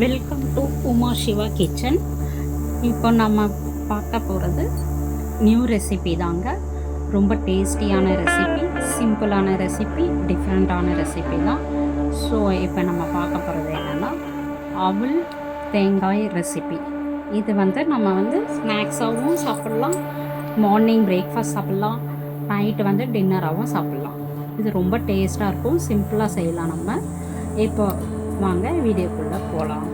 Welcome to Uma Siva kitchen. இப்போ நம்ம பார்க்க போகிறது நியூ ரெசிபி தாங்க. ரொம்ப டேஸ்டியான ரெசிபி, சிம்பிளான ரெசிபி, டிஃப்ரெண்ட்டான ரெசிபி தான். ஸோ இப்போ நம்ம பார்க்க போகிறது என்னென்னா அவல் தேங்காய் ரெசிபி. இது நம்ம ஸ்நாக்ஸாகவும் சாப்பிட்லாம், மார்னிங் பிரேக்ஃபாஸ்ட் சாப்பிட்லாம், நைட்டு டின்னராகவும் சாப்பிட்லாம். இது ரொம்ப டேஸ்ட்டாக இருக்கும், சிம்பிளாக செய்யலாம். நம்ம இப்போ வாங்க வீடியோக்குள்ளே போகலாம்.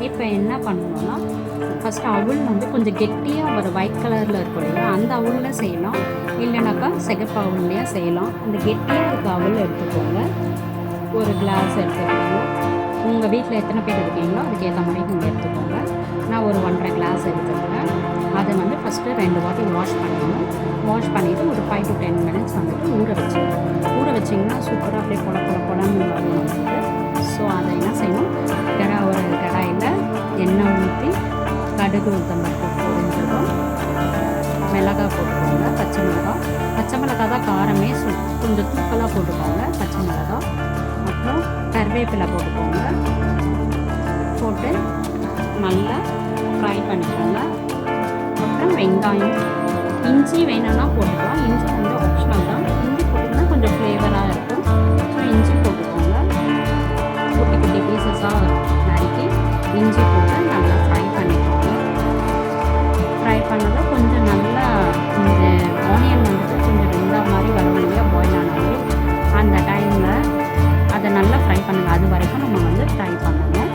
இப்போ என்ன பண்ணணும்னா, ஃபஸ்ட்டு அவல் கொஞ்சம் கெட்டியாக ஒரு ஒயிட் கலரில் இருக்கும் இல்லையா, அந்த அவலில் செய்யலாம், இல்லைனாக்கா சிகப்பு அவல்லையே செய்யலாம். அந்த கெட்டியாக இருக்க அவல் எடுத்துக்கோங்க, ஒரு கிளாஸ் எடுத்துக்கோங்க. உங்கள் வீட்டில் எத்தனை பேர் இருக்கீங்களோ அதுக்கேற்ற மாதிரி நீங்கள் எடுத்துக்கோங்க. நான் ஒரு 1.5 கிளாஸ் எடுத்துக்கிறேன். அதை ஃபஸ்ட்டு 2 வாட்டி வாஷ் பண்ணணும். வாஷ் பண்ணிவிட்டு ஒரு 5 to 10 minutes ஊற வச்சிங்கன்னா சூப்பராக அப்படியே பொலன்னு வரணும். ஸோ அதை என்ன செய்யணும், ஒரு கடாயில் எண்ணெய் ஊற்றி கடுகு உளுத்தம்பருப்பு பொரிஞ்சிடும், மிளகாய் போட்டுக்கோங்க, பச்சை மிளகாய் தான் காரமே, கொஞ்சம் தூக்கலாக போட்டுக்கோங்க பச்சை மிளகாய். அப்புறம் கருவேப்பிலை போட்டுக்கோங்க, போட்டு நல்லா ஃப்ரை பண்ணிக்கோங்க. அப்புறம் வெங்காயம், இஞ்சி வேணும்னா போட்டுக்கலாம், இஞ்சி ஆப்ஷனல் தான். இஞ்சி போட்டிங்கன்னா கொஞ்சம் ஃப்ளேவராக இருக்கும். ஸோ இஞ்சி போட்டுக்கோங்க, குட்டி குட்டி பீசஸாக நறுக்கி இஞ்சி போட்டு நல்லா ஃப்ரை பண்ணிக்கோங்க. ஃப்ரை பண்ணதை கொஞ்சம் நல்லா இந்த ஆனியன் கொஞ்சம் வெந்தா மாதிரி வரும் இல்லையா, பாயில் ஆன மாதிரி, அந்த டைமில் அதை நல்லா ஃப்ரை பண்ணுங்கள். அது வரைக்கும் நம்ம ஃப்ரை பண்ணணும்.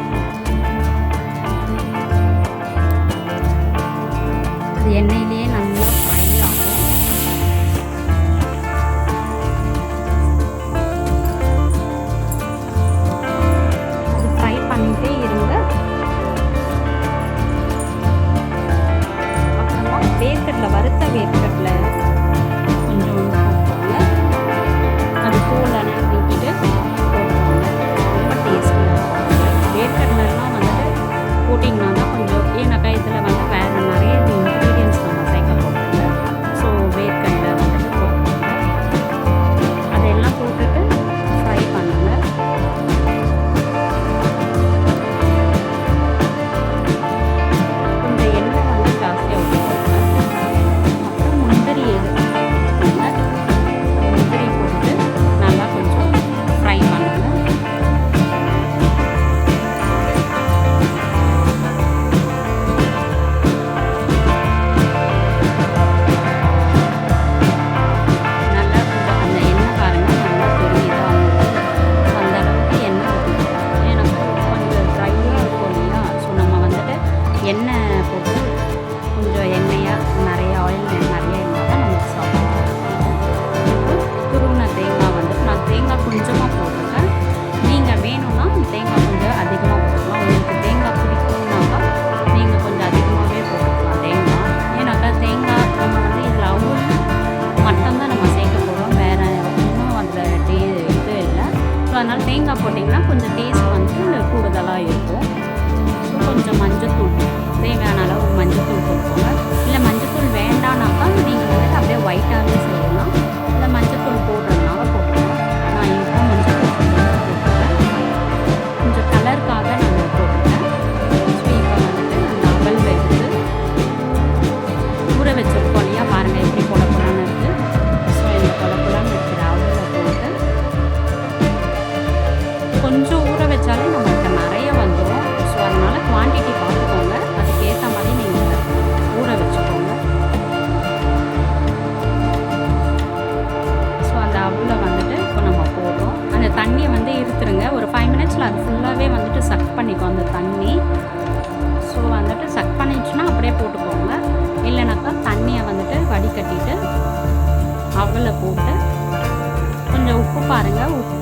அது எண்ணெயிலேயே நல்லா ஃப்ரை ஆகும். அது ஃப்ரை பண்ணிகிட்டே இருங்க. அப்புறமா வேர்க்கடலை, வறுத்த வேர்க்கடலை கொஞ்சம் போட்டுக்கோங்க. அது தோலை நீக்கிட்டு போட்டுக்கோங்க. ரொம்ப டேஸ்டியாக இருக்கும். வேர்க்கடலைலாம் போட்டிங்கன்னா தான் கொஞ்சம், ஏன்னாக்கா இதில் வேறு நிறைய இன்க்ரீடியன்ஸ் நம்ம சேர்க்க போட்டுருங்க. ஸோ வேர்க்கடலை போட்டுக்கோங்க. அதையெல்லாம் போட்டுட்டு ஃப்ரை பண்ணுங்கள். கொஞ்சம் எண்ணெய் ஜாஸ்தியாக ஊற்றிக்கோங்க. அப்புறம் முந்திரி எடுத்துக்கோங்க. முந்திரி போட்டு நல்லா கொஞ்சம் ஃப்ரை பண்ணுங்கள். எண்ணெய் போட்டு கொஞ்சம் எண்ணெயாக நிறைய ஆயில் நிறைய இருந்தால் தான் நமக்கு சாப்பிடுவோம். துருவின தேங்காய் நான் தேங்காய் கொஞ்சமாக போட்டிருக்கேன். நீங்கள் வேணும்னா தேங்காய் கொஞ்சம் அதிகமாக போட்டுக்கலாம். உங்களுக்கு தேங்காய் பிடிக்கும்னாக்கா நீங்கள் கொஞ்சம் அதிகமாகவே போட்டுக்கலாம் தேங்காய். ஏன்னாக்கா தேங்காய் நம்ம இதில் அவல் மட்டும்தான் நம்ம சேர்க்க போகிறோம், வேறு இன்னும் அதில் இது இல்லை. ஸோ அதனால் தேங்காய் போட்டிங்கன்னா கொஞ்சம் டேஸ்ட் கூடுதலாக இருக்கும். ஸோ கொஞ்சம் மஞ்சத்தூள், தேவையான அளவு மஞ்சத்தூள் போட்டுக்கோங்க. இல்லை மஞ்சத்தூள் வேண்டானாக்கா நீங்கள் அப்படியே ஒயிட்டாகவே செய்யலாம். இல்லை மஞ்சத்தூள் போடுறதுனால போட்டுக்கலாம். நான் இப்போ மஞ்சத்தூள் போட்டுக்கிறேன், கொஞ்சம் கலருக்காக நான் போட்டுக்கிறேன். ஸோ இப்போ அந்த அவல் எடுத்து ஊற வச்சுருக்கோம் இல்லையா, பாருங்கள் எப்படி பொலப்பொலான்னு இருக்குது. ஸோ இந்த பொலப்பொலான்னு இருக்கிற அவலை போட்டு கொஞ்சம் ஊற வச்சாலே நம்மளுக்கு நிறைய வந்துடும். ஸோ அதனால் குவான்டிட்டி பார்த்துக்கோங்க, அதுக்கேற்ற மாதிரி நீங்கள் ஊற வச்சுக்கோங்க. ஸோ அந்த அவலை இப்போ நம்ம போடுறோம். அந்த தண்ணியை இருத்துருங்க. ஒரு 5 minutesல அது ஃபுல்லாகவே சக் பண்ணிக்கோ அந்த தண்ணி. ஸோ சக் பண்ணிடுச்சுன்னா அப்படியே போட்டுக்கோங்க. இல்லைனாக்கா தண்ணியை வடிகட்டிட்டு அவலை போட்டு கொஞ்சம் உப்பு பாருங்கள், உப்பு